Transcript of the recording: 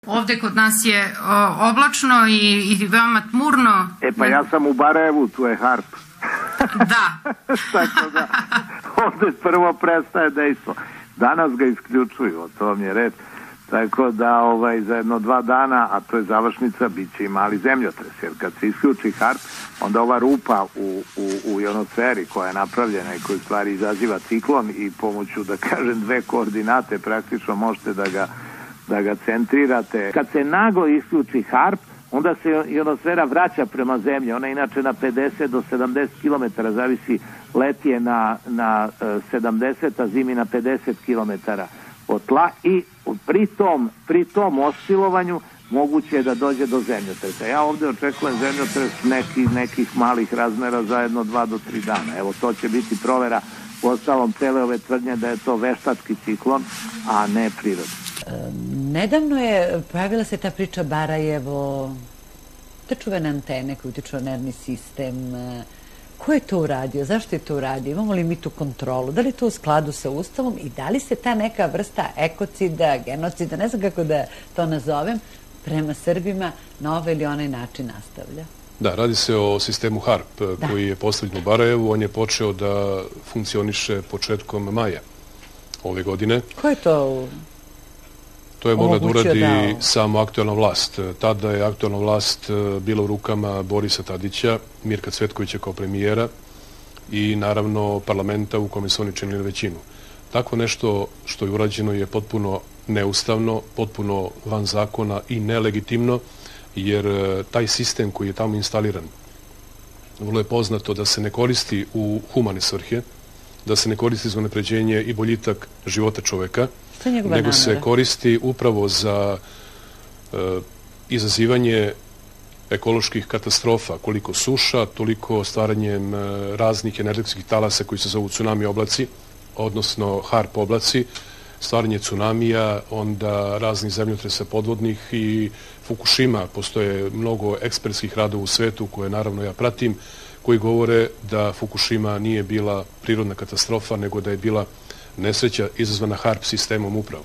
Ovde kod nas je oblačno i veoma tmurno. Pa ja sam u Barajevu, tu je harp. Da. Tako da, ovde prvo prestaje dejstvo. Danas ga isključuju, o tom je red. Tako da za 1-2 dana, a to je završnica, bit će i mali zemljotres, jer kad se isključi harp, onda ova rupa u ionosferi koja je napravljena i koja stvari izaziva ciklon i pomoću, da kažem, 2 koordinate praktično možete da ga centrirate. Kad se naglo isključi harp, onda se ionosfera vraća prema zemlji. Ona inače na 50 do 70 km, zavisi, leti je na 70, a zimi na 50 km od tla i pri tom oscilovanju moguće je da dođe do zemljotresa. Ja ovde očekujem zemljotres nekih malih razmera za 1-2 do 3 dana. Evo, to će biti provera u ostalom cele ove tvrdnje da je to veštački ciklon, a ne prirodni. Nedavno je pojavila se ta priča Barajevo, te čuvene antene koje utiču na nervni sistem. Ko je to uradio? Zašto je to uradio? Imamo li mi tu kontrolu? Da li je to u skladu sa Ustavom i da li se ta neka vrsta ekocida, genocida, ne znam kako da to nazovem, prema Srbima na ovaj ili onaj način nastavlja? Da, radi se o sistemu HARP koji je postavljen u Barajevu. On je počeo da funkcioniše početkom maja ove godine. Ko je to? To je mogla da uradi samo aktuelna vlast. Tada je aktuelna vlast bila u rukama Borisa Tadića, Mirka Cvetkovića kao premijera i naravno parlamenta u kome su oni činili većinu. Takvo nešto što je urađeno je potpuno neustavno, potpuno van zakona i nelegitimno, jer taj sistem koji je tamo instaliran, vrlo je poznato da se ne koristi u humane svrhe, da se ne koristi za unapređenje i boljitak života čoveka, nego se koristi upravo za izazivanje ekoloških katastrofa, koliko suša, toliko stvaranjem raznih energetskih talasa koji se zovu tsunami oblaci, odnosno HARP oblaci, stvaranje tsunamija, onda raznih zemljotresa podvodnih i Fukushima. Postoje mnogo ekspertskih radova u svetu koje naravno ja pratim, koji govore da Fukushima nije bila prirodna katastrofa, nego da je bila nesreća izazvana HARP sistemom upravo.